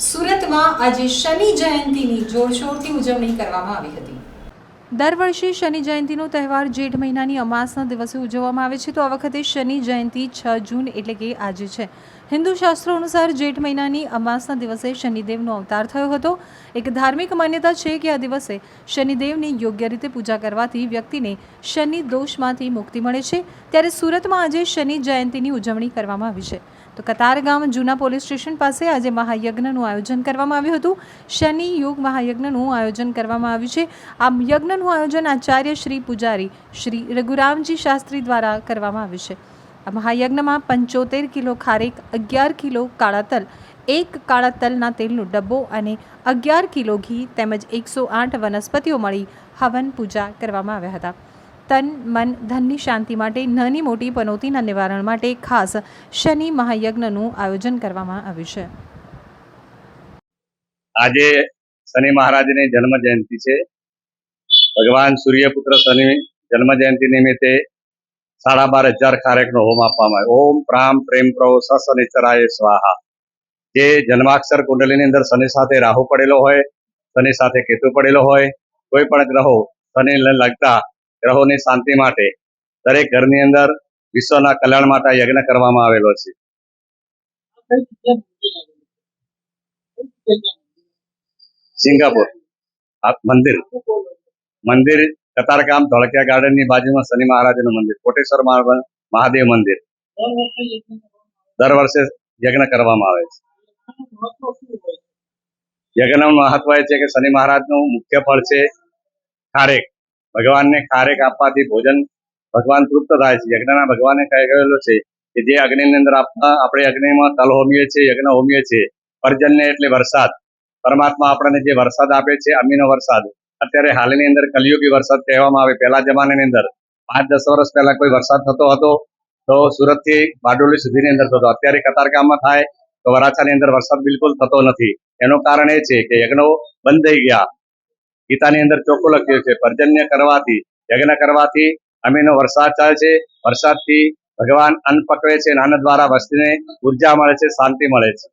સુરતમાં આજે શનિ જયંતીની જોરશોરથી ઉજવણી કરવામાં આવી હતી। દર વર્ષે શનિ જયંતીનો તહેવાર જેઠ મહિનાની અમાસના દિવસે ઉજવવામાં આવે છે, તો આ વખતે શનિ જયંતી 6 જૂન એટલે કે આજે છે। હિન્દુ શાસ્ત્રો અનુસાર જેઠ મહિનાની અમાસના દિવસે શનિદેવનો અવતાર થયો હતો। એક ધાર્મિક માન્યતા છે કે આ દિવસે શનિદેવની યોગ્ય રીતે પૂજા કરવાથી વ્યક્તિને શનિ દોષમાંથી મુક્તિ મળે છે। ત્યારે સુરતમાં આજે શનિ જયંતીની ઉજવણી કરવામાં આવી છે। તો કતારગામ જૂના પોલીસ સ્ટેશન પાસે આજે મહાયજ્ઞનું આયોજન કરવામાં આવ્યું હતું। શનિ યોગ મહાયજ્ઞનું આયોજન કરવામાં આવ્યું છે। આ યજ્ઞનું આયોજન આચાર્ય શ્રી પૂજારી શ્રી રઘુરામજી શાસ્ત્રી દ્વારા કરવામાં આવ્યું છે। આ મહાયજ્ઞમાં 75 કિલો ખારેક, 11 કિલો કાળા તલ, 1 કાળા તલના તેલનો ડબ્બો અને 11 કિલો ઘી તેમજ 108 વનસ્પતિઓ મળી હવન પૂજા કરવામાં આવ્યા હતા। તન મન ધનની શાંતિ માટે, નાની મોટી પનોતીના નિવારણ માટે ખાસ શનિ મહાયજ્ઞનું આયોજન કરવામાં આવ્યું છે। આજે શનિ મહારાજની જન્મ જયંતિ છે। ભગવાન સૂર્યપુત્ર શનિ જન્મ જયંતિ નિમિત્તે 12,500 ખારેકનો હોમ આપવામાં આવ્યો। ઓમ પ્રામ પ્રેમ પ્રો સશનિચરાય સ્વાહા। જે જન્માક્ષર કુંડલીની અંદર શનિ સાથે રાહુ પડેલો હોય, શનિ સાથે કેતુ પડેલો હોય, કોઈ પણ ગ્રહો શનિને લગતા ગ્રહોની શાંતિ માટે દરેક ઘરની અંદર વિશ્વના કલ્યાણ માટે યજ્ઞ કરવામાં આવેલો છે। સિંગાપુર મંદિર કતારગામ ધોળકિયા ગાર્ડનની બાજુમાં શનિ મહારાજનું મંદિર, કોટેશ્વર મહાદેવ મંદિર દર વર્ષે યજ્ઞ કરવામાં આવે છે। યજ્ઞનું મહત્વ એ છે કે શનિ મહારાજનું મુખ્ય ફળ છે ખારેક। ભગવાનને ખારેક આપવાથી ભોજન ભગવાન તૃપ્ત થાય છે। યજ્ઞના ભગવાને કહેલું છે કે જે અગ્નિની અંદર આપણે અગ્નિમાં તલ હોમીએ છીએ, યજ્ઞ હોમીએ છીએ। પર્જન્ય એટલે વરસાદ। પરમાત્મા આપણને જે વરસાદ આપે છે, અમીનો વરસાદ, અત્યારે હાલની અંદર કલિયુગી વરસાદ કહેવામાં આવે। પહેલા જમાનાની અંદર 5-10 વર્ષ પહેલા કોઈ વરસાદ થતો હતો તો સુરતથી બારડોલી સુધીની અંદર થતો, અત્યારે કતારગામમાં થાય તો વરાછાની અંદર વરસાદ બિલકુલ થતો નથી। એનું કારણ એ છે કે યજ્ઞો બંધ થઈ ગયા। ગીતાની અંદર ચોખ્ખું લખ્યું છે, પર્જન્ય કરવાથી, યજ્ઞ કરવાથી અમીનો વરસાદ થાય છે। વરસાદથી ભગવાન અન્ન પકવે છે અને અન્ન દ્વારા વસ્તીને ઉર્જા મળે છે, શાંતિ મળે છે।